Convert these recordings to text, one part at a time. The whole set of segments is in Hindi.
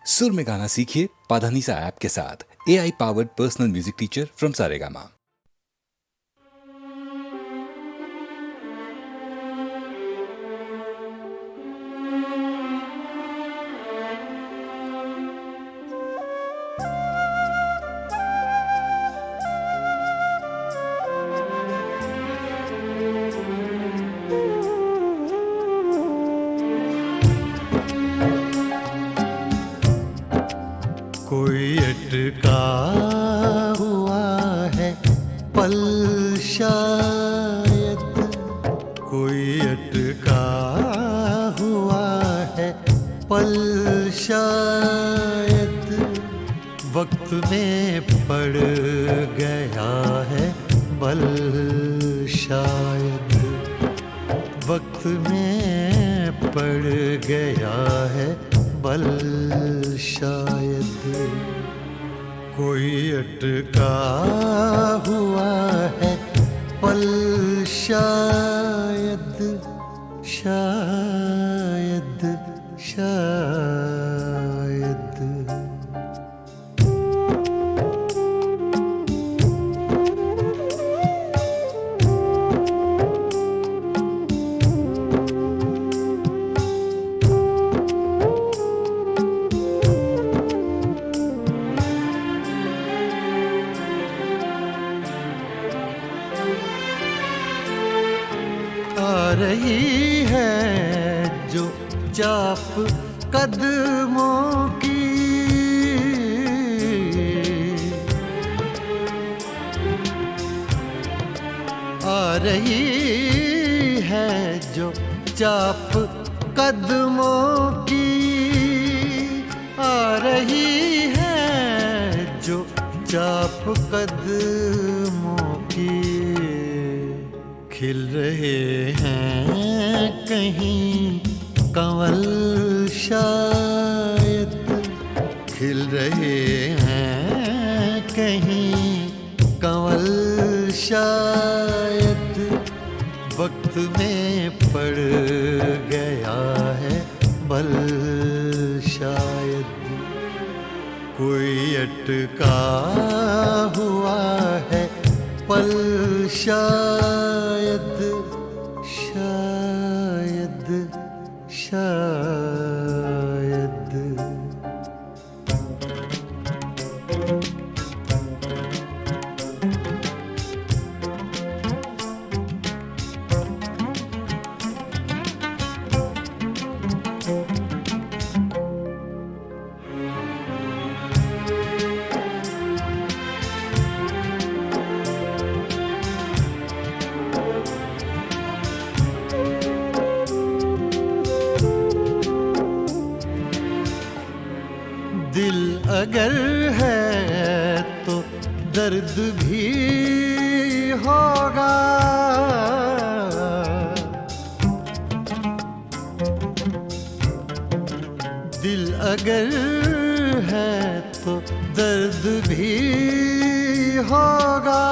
सुर में गाना सीखिए पाधानीसा ऐप के साथ। AI powered personal music teacher from Saregama. कोई अटका हुआ है पल शायद, कोई अटका हुआ है पल शायद, वक्त में पड़ गया है बल शायद, वक्त में पड़ गया है बल शायद। कोई अटका हुआ है पल शायद, शायद शायद। आ रही है जो चाप कदमों की, आ रही है जो चाप कदमों की, आ रही है जो चाप कदमों की। खिल रहे हैं कहीं कंवल शायद, खिल रहे हैं कहीं कंवल शायद, वक्त में पड़ गया है बल शायद। कोई अटका हुआ है पल शायद, शायद शायद। दिल अगर है तो दर्द भी होगा, दिल अगर है तो दर्द भी होगा,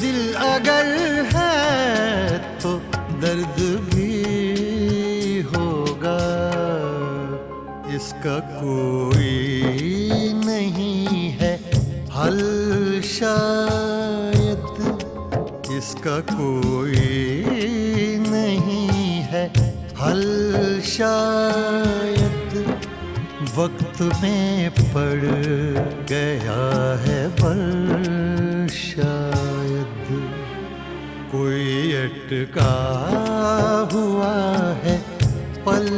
दिल अगर है तो दर्द भी होगा। इसका कोई नहीं है हल शायद, इसका कोई नहीं है हल शायद, वक्त में पड़ गया है बल शायद। कोई अटका हुआ है पल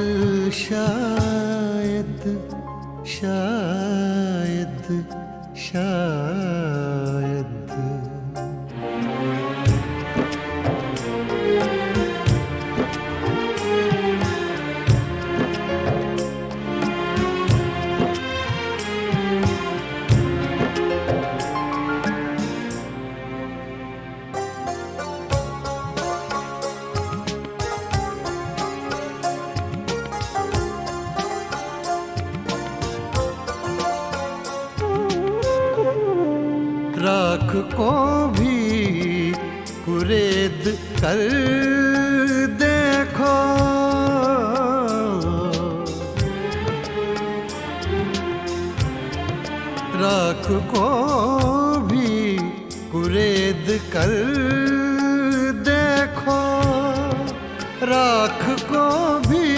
शायद, शायद शायद। राख को भी कुरेद कर देखो, राख को भी कुरेद कर देखो, राख को भी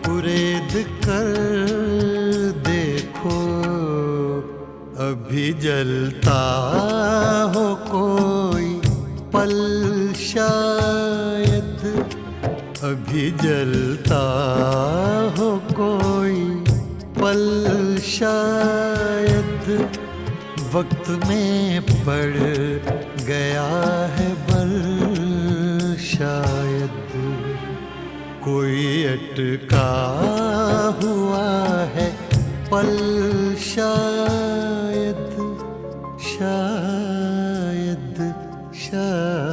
कुरेद कर देखो, अभी जलता हो कोई पल शायद, अभी जलता हो कोई पल शायद, वक्त में पड़ गया है बल शायद, कोई अटका हुआ है पल शायद, शायद शायद।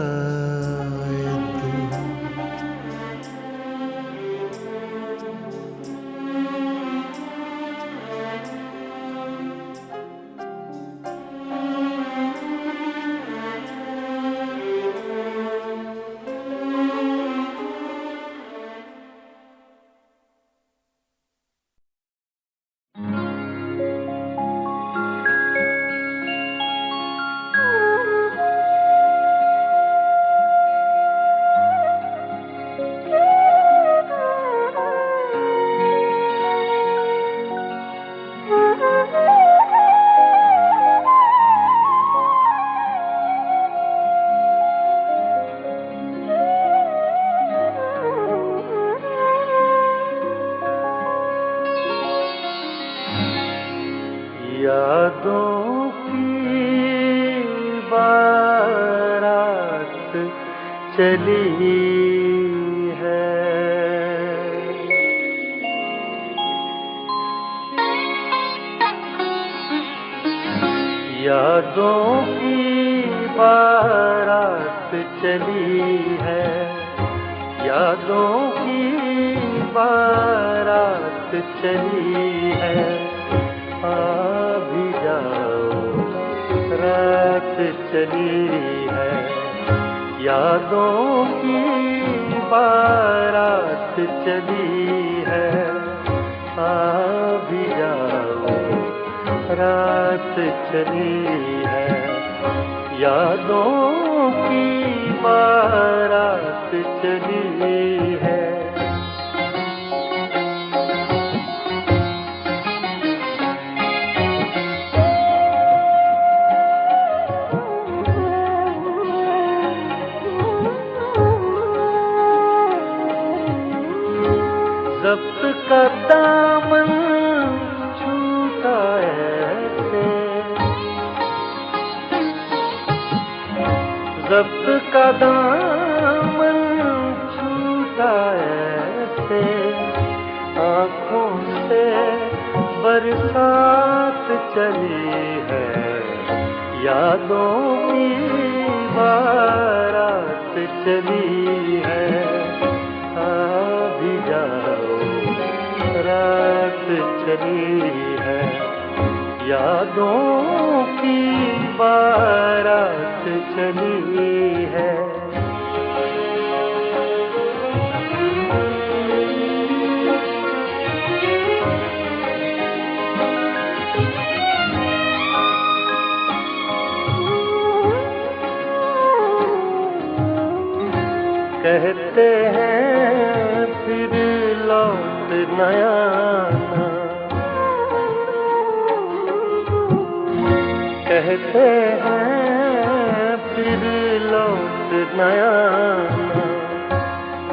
यादों की बारात चली है, यादों की बारात चली है, यादों की बारात चली है, भी जाओ रात चली है, यादों की बारात चली है, भी जाओ रात चली है, यादों की बारात चली है। ज़ब्त का दामन छूटा ऐसे, ज़ब्त का दामन छूटा ऐसे, आँखों से बरसात चली है, यादों की बारात चली है, भी जाओ रात चली है, यादों की बारात चली है। कहते हैं फिर लौट न आना, कहते हैं फिर लौट न आना,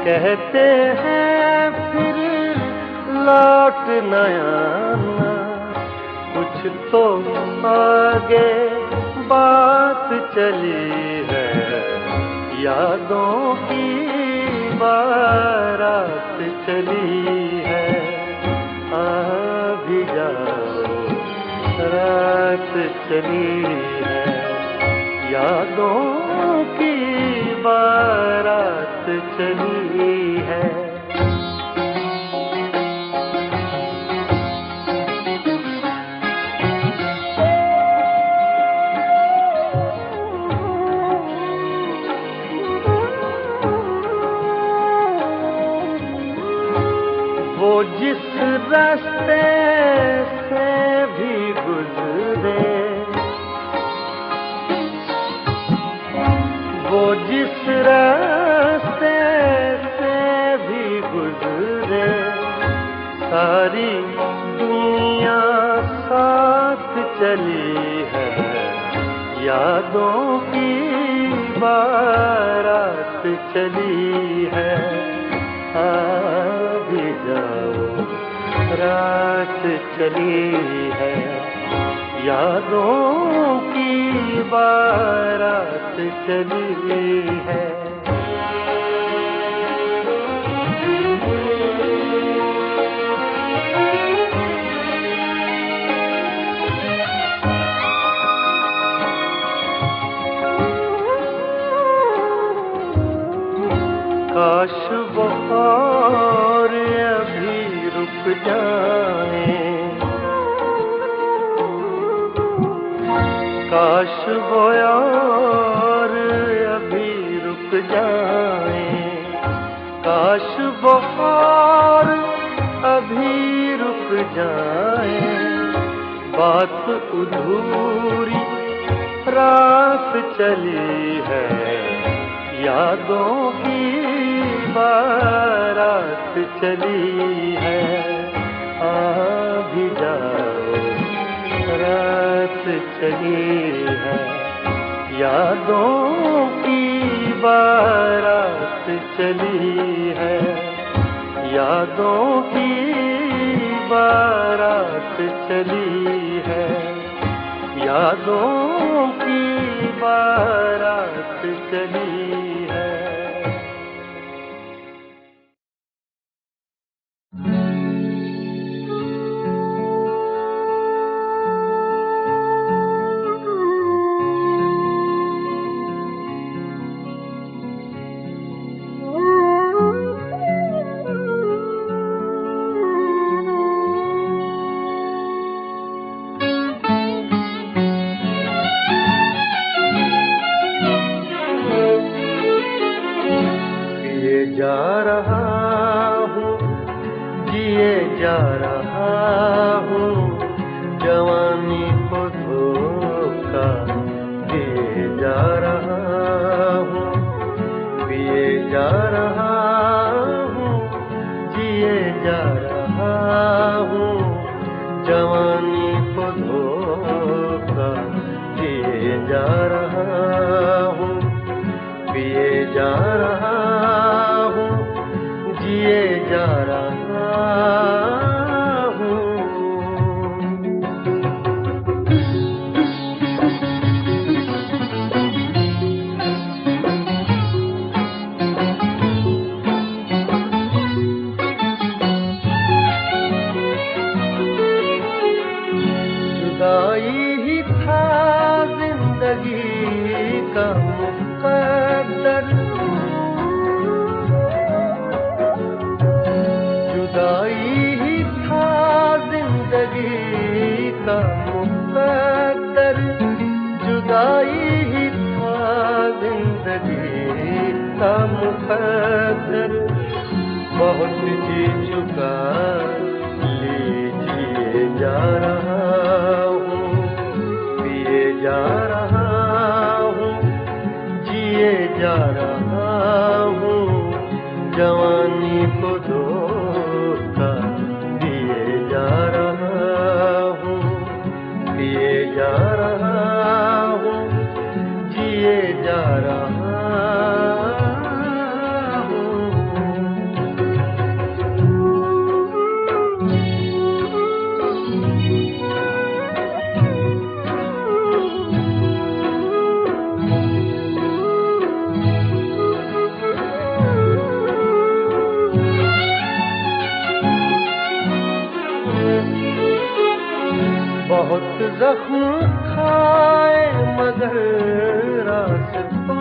कहते हैं फिर लौट न आना, कुछ तो आगे बात चली है, यादों की बारात चली है, भी जाओ रात चली है, यादों की बारात चली है। वो जिस रास्ते से भी गुजरे सारी दुनिया साथ चली है, यादों की बारात चली है। आ भी जाओ, रात चली है, यादों की बारात चली है। काश वो और अभी रुक जाए, काश वो और अभी रुक जाए, काश वो और अभी रुक जाए। बात अधूरी रात चली है, यादों की बारात चली है। आ भी जाओ, रात चली है, यादों की बारात चली है, यादों की बारात चली है, यादों की बारात चली है। जा रहा हूँ, जिए जा रहा हूँ, जवानी को धोखा दिए जा रहा हूँ, पिए जा रहा हूँ, जिए जा रहा हूँ, जवानी को धोखा दिए जा रहा हूँ, पिए जा रहा जिए जा रहा हूँ। जुदाई ही था जिंदगी का मुकद्दर, जुदाई ही था जिंदगी का मुकद्दर, जुदाई ही था जिंदगी का मुकद्दर। बहुत जी चुका लीजिए जा रहा हूँ, पिए जा रहा हूँ, जिए जा रहा हूँ, जवानी को धोखा दिए जा रहा हूँ, पिए जा रहा हूँ, जिए जा रहा हूँ। बहुत जख्म खाए मगर रास्तों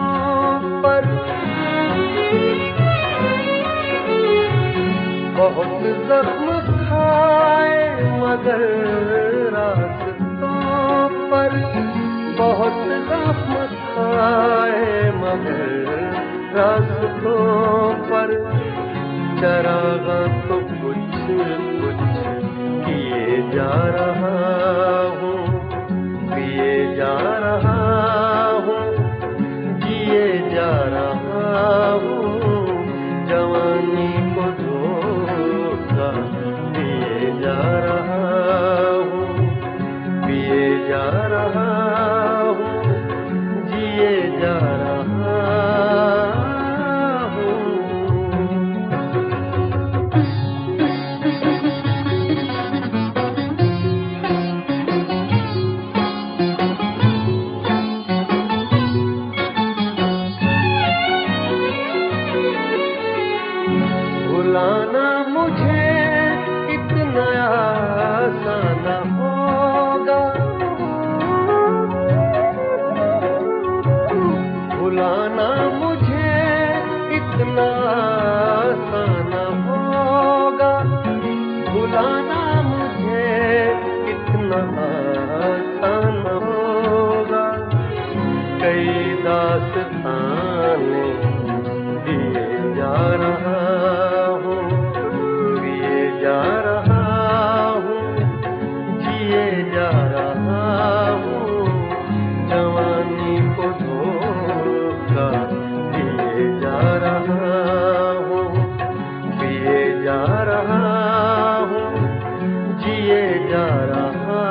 पर, बहुत जख्म खाए मगर रास्तों पर, बहुत जख्म खाए मगर रास्तों पर। चरागा तो कुछ कुछ किए जा रहा हूँ, पिए जा रहा हूँ, जिए जा रहा हूँ, जवानी को धोखा दिए जिए जा रहा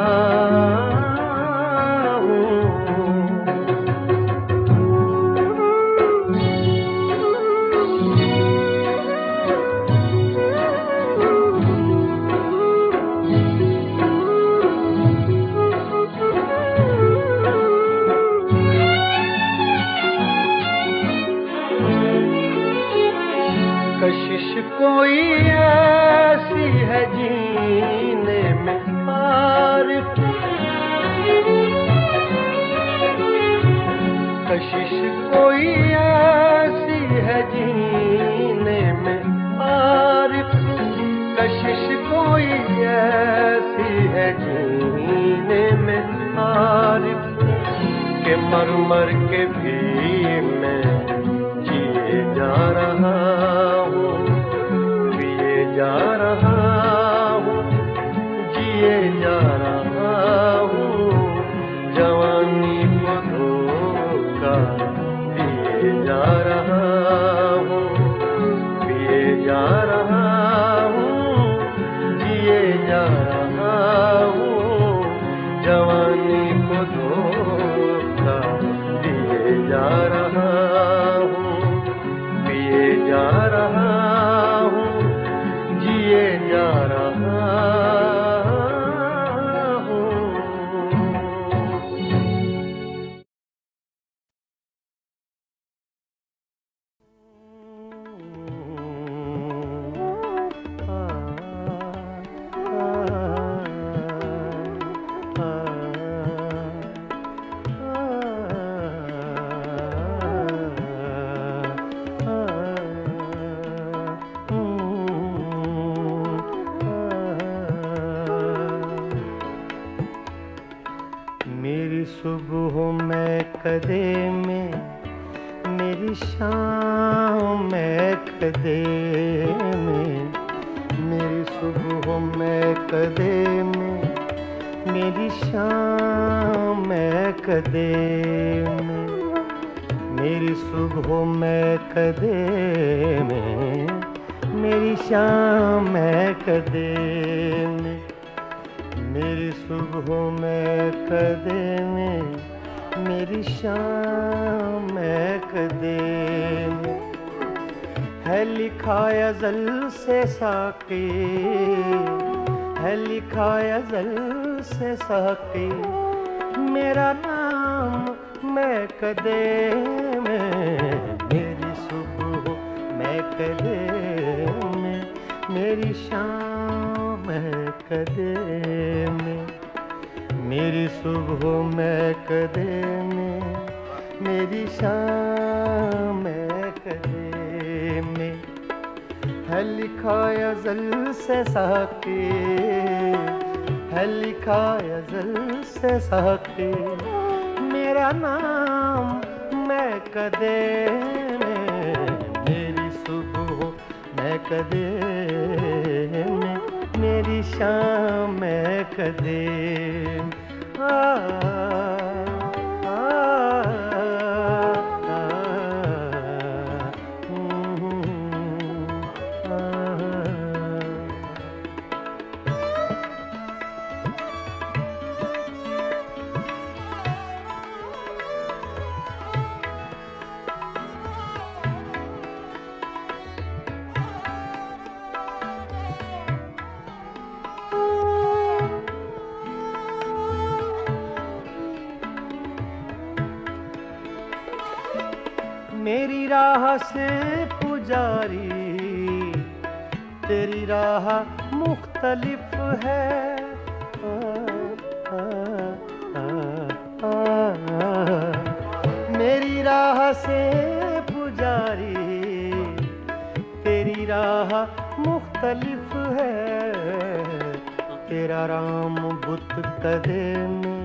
हूँ। कशिश कोई ऐसी है जीने में आरिफ, कशिश कोई ऐसी है जीने में आरिफ, कशिश कोई ऐसी है जीने में आरिफ, के मर मर के भी मैं जिए जा रहा हूँ, पिए जा रहा हूँ, जिए जा रहा हूँ, जवानी को धोखा दिए जा रहा हूँ, पिए जा रहा हूँ, जिए जा रहा हूँ, जवानी को धोखा दिए जा रहा हूँ, पिए जा रहा हूँ, जिए जा रहा हूँ। मेरी सुबह में कदे में, मेरी शाम में कदे में, मेरी सुबह में कदे में, मेरी शाम में कदे में, मेरी सुबह में कदे में, मेरी शाम में कदे में, मेरी सुबह में कदे में, मेरी शाम में कदे में, है लिखा अज़ल से साक़ी, है लिखा अज़ल से साक़ी, मेरा नाम मैं कदे में, मेरी सुबह मैं कदे में, मेरी शाम मैं कदे में, मेरी सुबह मैं कदे में, मेरी शाम मैं कदे में, है लिखा अज़ल से साक़ी, है लिखा अज़ल से साक़ी, मेरा नाम मैं कदे में, मेरी सुबह मैं कदे में, मेरी शाम मैं कदे में। मेरी राह से पुजारी, तेरी राह मुख्तलिफ है, मेरी राह से पुजारी, तेरी राह मुख्तलिफ है, तेरा राम बुत कदे में,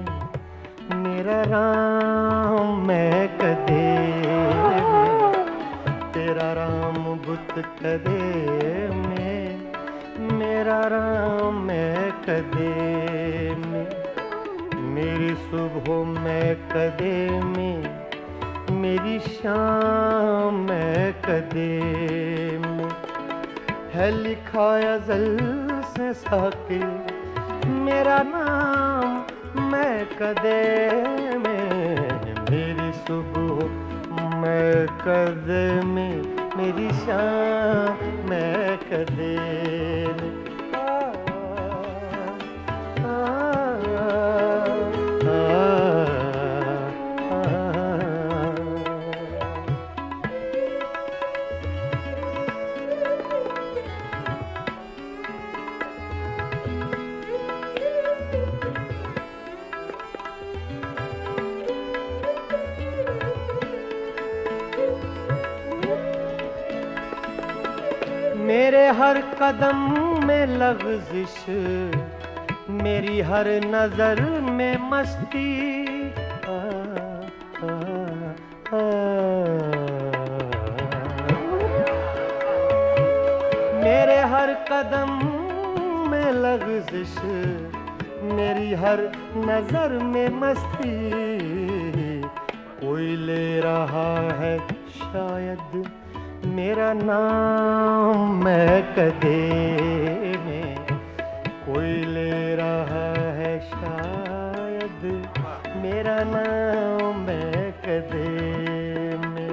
मेरा राम मैं कदे में, तेरा राम बुत कदे में, मेरा राम मैं कदे में, मेरी सुबह मैं कदे में, मेरी शाम मैं कदे में, है लिखा अज़ल से साक़ी, मेरा नाम मैं कदे में, मेरी सुबह मैं कदे में, मेरी शाम मैं कदे में। मेरे हर कदम में लग़ज़िश, मेरी हर नजर में मस्ती, मेरे हर कदम में लग़ज़िश, मेरी हर नजर में मस्ती, कोई ले रहा है शायद मेरा नाम मैं कदे में, कोई ले रहा है शायद मेरा नाम मैं कदे में।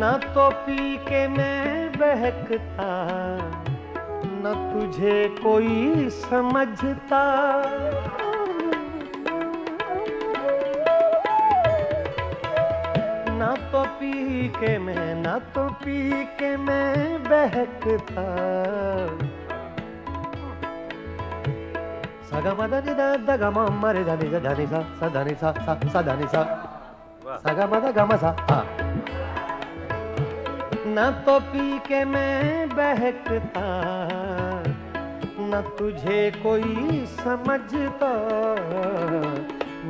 न तो पी के मैं बहकता, न तुझे कोई समझता, न तो पी के मैं, न तो पी के मैं बहकता। सगा मदा नि दा दा गा मा मा रे दा नि सा दा नि सा सा दा नि सा सगा मदा गा मा सा। न तो पी के मैं बहकता, न तुझे कोई समझता,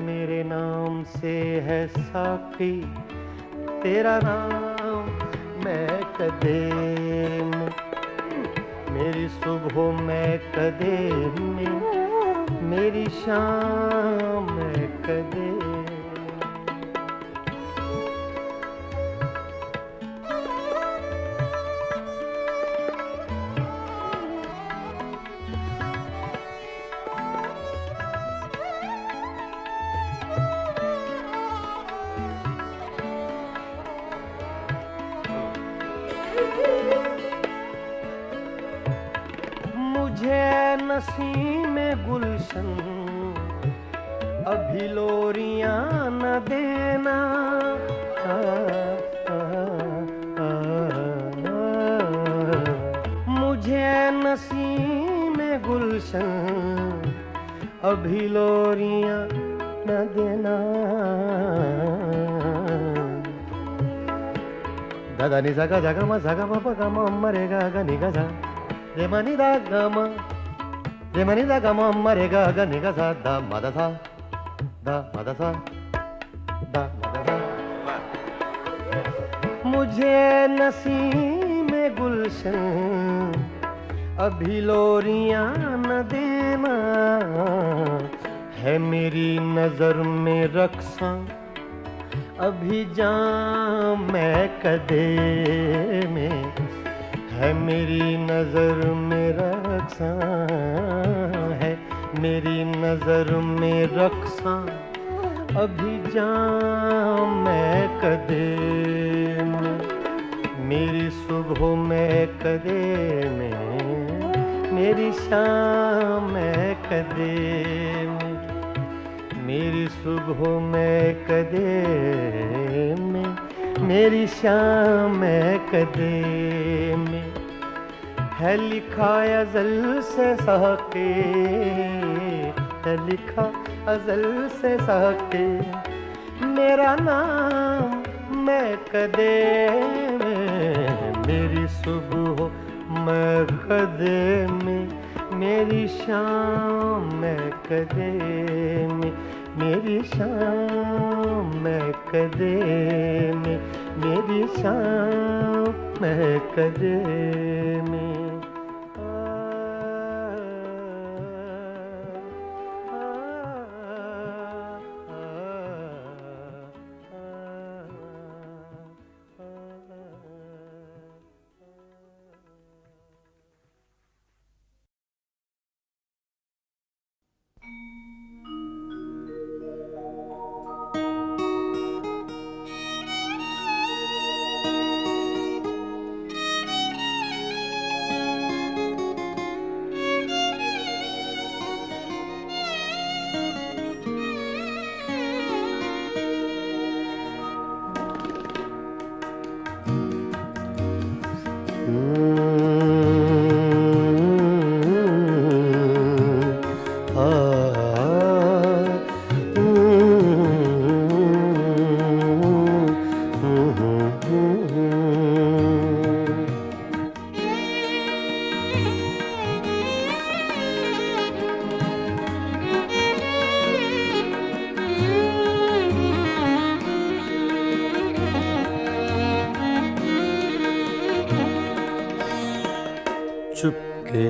मेरे नाम से है साकी तेरा नाम मैं कदे में, मेरी सुबह मैं कदे में, मेरी शाम मैं कदे। मुझे नसीम गुलशन अभी लोरियां न देना, मुझे नसीम गुलशन अभी लोरियां न देना। दादा नि सा गा मा प गा मा रे गा गा नि गा सा रे मा नि दा गा मा, रे मा नि दा गा मा रे गा गा नि गा सा दा मा दा सा, दा मा दा सा, दा मा दा सा। मुझे नसीम गुलशन अभी लोरियां न देना, है मेरी नजर में रक्सा अभी जाम मैं कदे में, है मेरी नजर में रक्सा, है मेरी नजर में रक्सा अभी जाम मैं कदे में, मेरी सुबह मैं कदे में, मेरी शाम मैं कदे में, मेरी सुबह मैं कदे में, मेरी शाम मैं कदे में। है लिखा अज़ल से साके, है लिखा अज़ल से साके, मेरा नाम मैं कदे में, मेरी सुबह मैं कदे में, मेरी शाम मैं कदे में, मेरी शाम मैं कदे में, मेरी शाम मैं कदे में। चुपके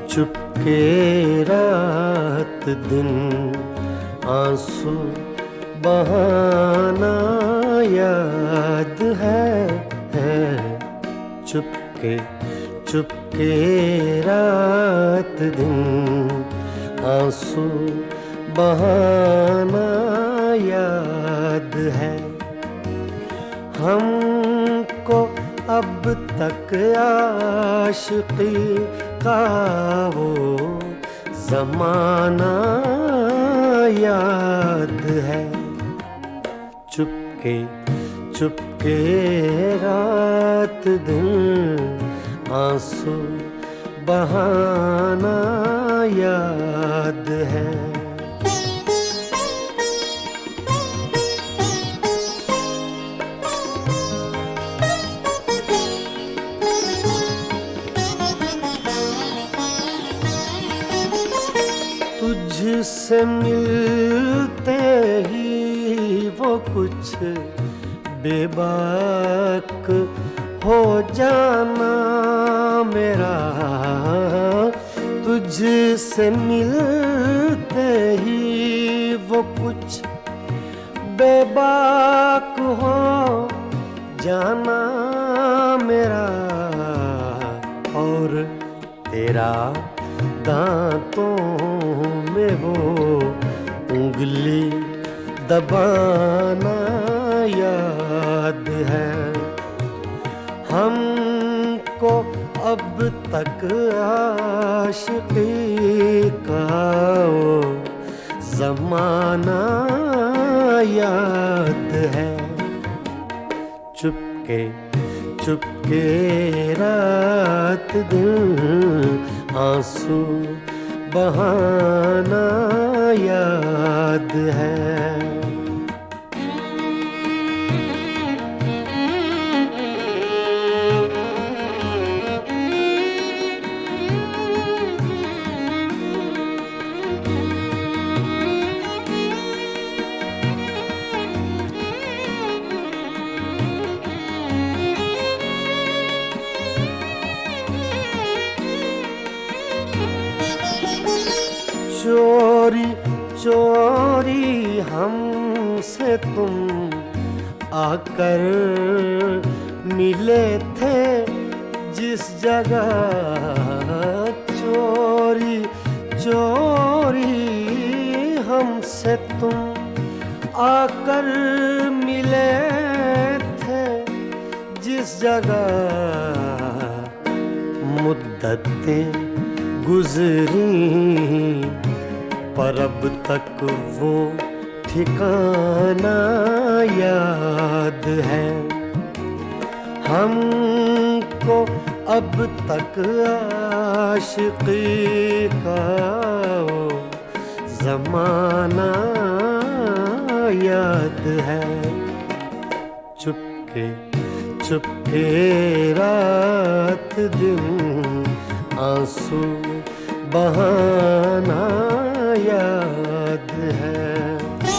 चुपके रात दिन आंसू बहाना याद है। चुपके चुपके रात दिन आंसू बहाना याद है। हमको अब तक आशिकी का वो ज़माना याद है। चुपके चुपके रात दिन आंसू बहाना याद है। तुझसे मिलते ही वो कुछ बेबाक हो जाना मेरा। तुझसे मिलते ही वो कुछ बेबाक हो जाना मेरा। और तेरा दांतों में वो उंगली दबाना याद है। हमको अब तक आशिकी का वो ज़माना याद है। चुपके चुपके रात दिन आंसू बहाना याद है। चोरी चोरी हमसे तुम आकर मिले थे जिस जगह। चोरी चोरी हमसे तुम आकर मिले थे जिस जगह। मुद्दतें गुजरी पर अब तक वो ठिकाना याद है। हमको अब तक आशिकी का वो ज़माना याद है। चुपके चुपके रात दिन आंसू बहाना याद है।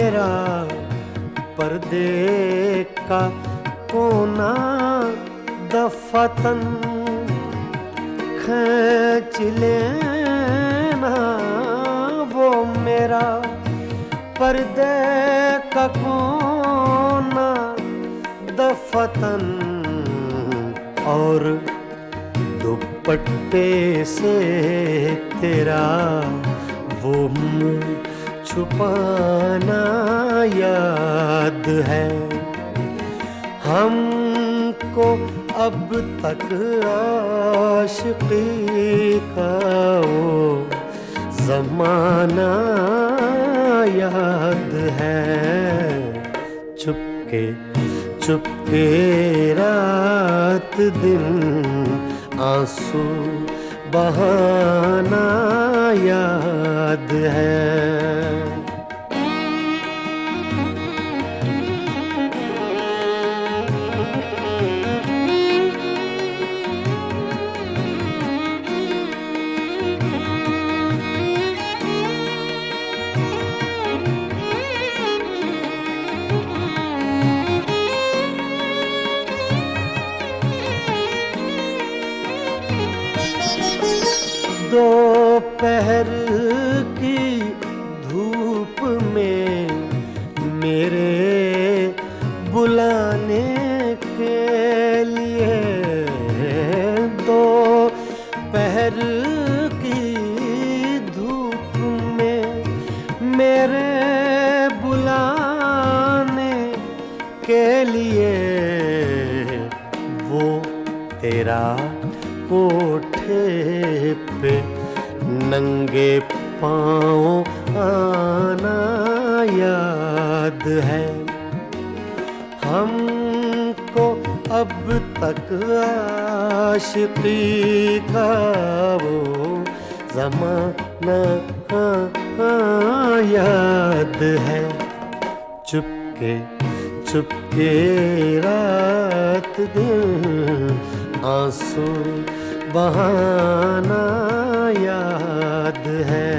मेरा पर्दे का कोना दफतन खींच लेना, वो मेरा पर्दे का कोना दफतन, और दुपट्टे से तेरा वो मुँह छुपाना याद है। हमको अब तक आशिकी का वो ज़माना याद है। चुपके चुपके रात दिन आंसू बहाना याद है। दोपहर की धूप में मेरे बुलाने के लिए, दोपहर की धूप में मेरे बुलाने के लिए, वो तेरा कोठे पे नंगे पाँव आना याद है। हमको अब तक आशिकी का वो ज़माना याद है। चुपके चुपके रात दिन आंसू बहाना याद है।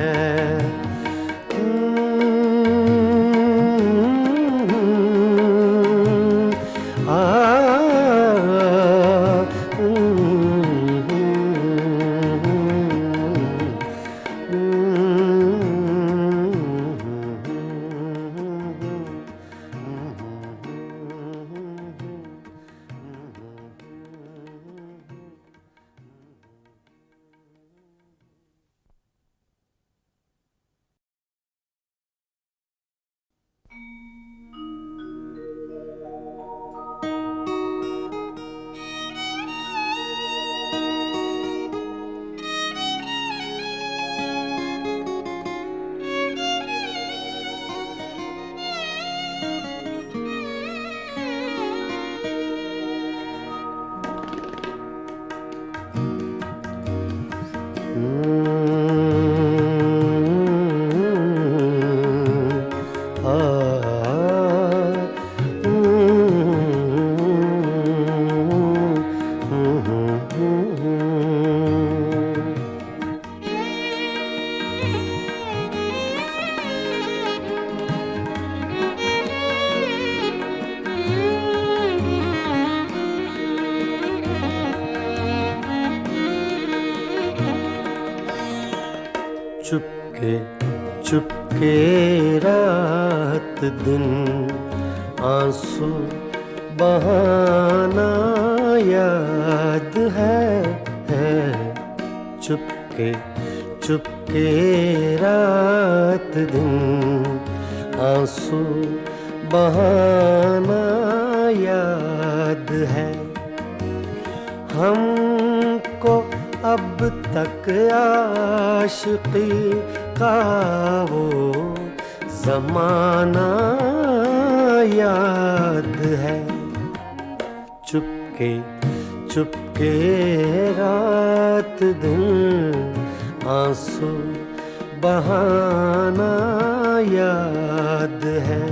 चुपके चुपके रात दिन आंसू बहाना याद है। चुपके चुपके रात दिन आंसू बहाना याद है। हमको अब तक आशिकी का वो ज़माना याद है। चुपके चुपके रात दिन आंसू बहाना याद है।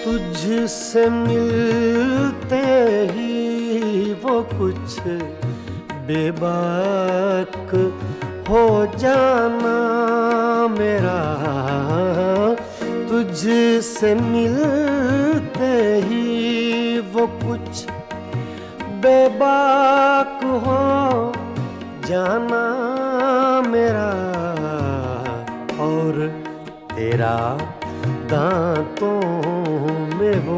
तुझ तुझसे मिलते ही वो कुछ बेबाक हो जाना मेरा, तुझसे मिलते ही वो कुछ बेबाक हो जाना मेरा, और तेरा दांतों में वो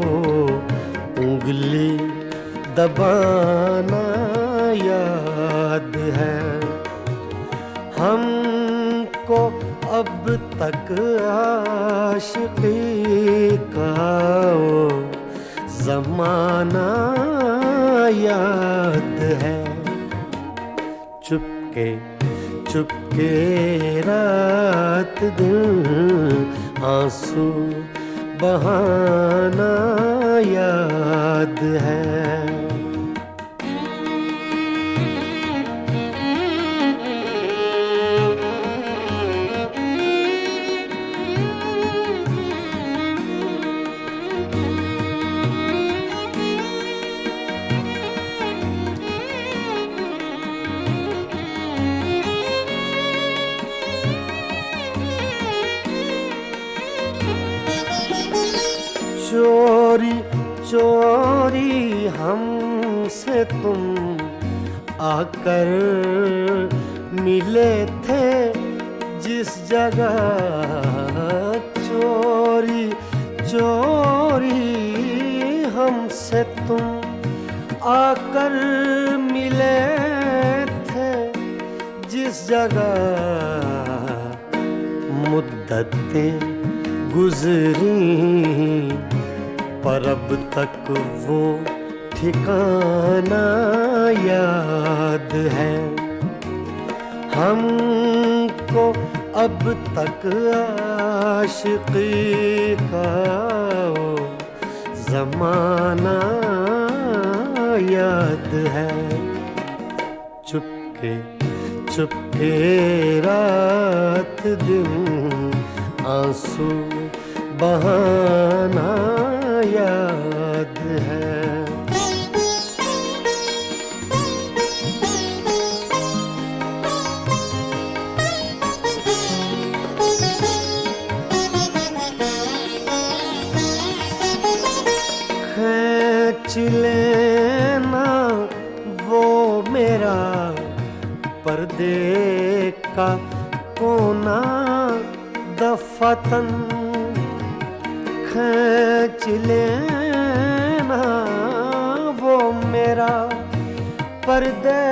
उंगली दबाना याद है। हमको अब तक आशिकी का वो ज़माना याद है। चुपके चुपके रात दिन आंसू बहाना याद है। चोरी चोरी हमसे तुम आकर मिले थे जिस जगह, चोरी चोरी हमसे तुम आकर मिले थे जिस जगह, मुद्दतें गुजरी पर अब तक वो ठिकाना याद है। हमको अब तक आशिकी का वो ज़माना याद है। चुपके चुपके रात दिन आंसू बहाना याद है। खींच लेना वो मेरा पर्दे का कोना दफतन, खींच लेना वो मेरा पर्दे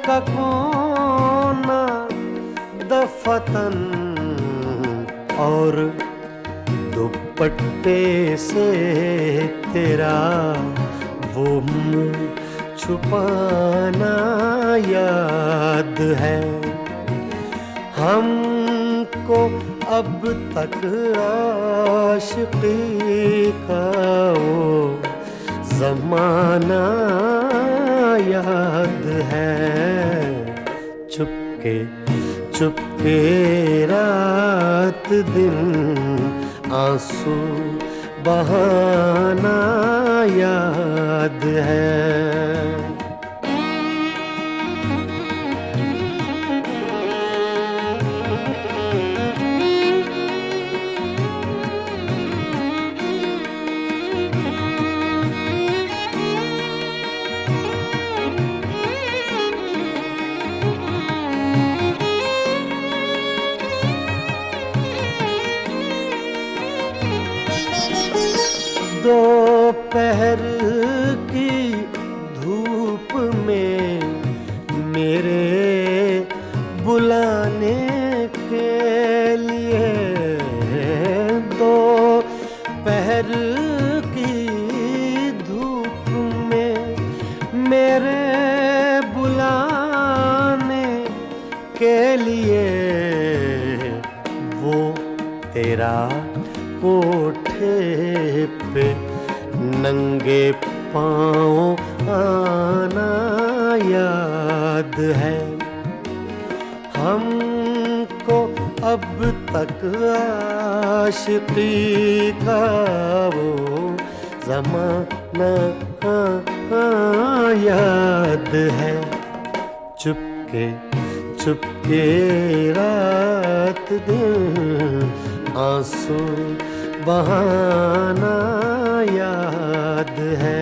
का कोना दफतन, और दुपट्टे से तेरा वो मुँह छुपाना याद है। हमको अब तक आशिकी का वो ज़माना याद है। चुपके चुपके रात दिन आंसू बहाना याद है। दोपहर की धूप में मेरे बुलाने के लिए, दोपहर की धूप में मेरे बुलाने के लिए, वो तेरा कोठे पे नंगे पाँव आना याद है। हमको अब तक आशिकी का वो ज़माना याद है, चुपके चुपके रात दिन आंसू बहाना याद है।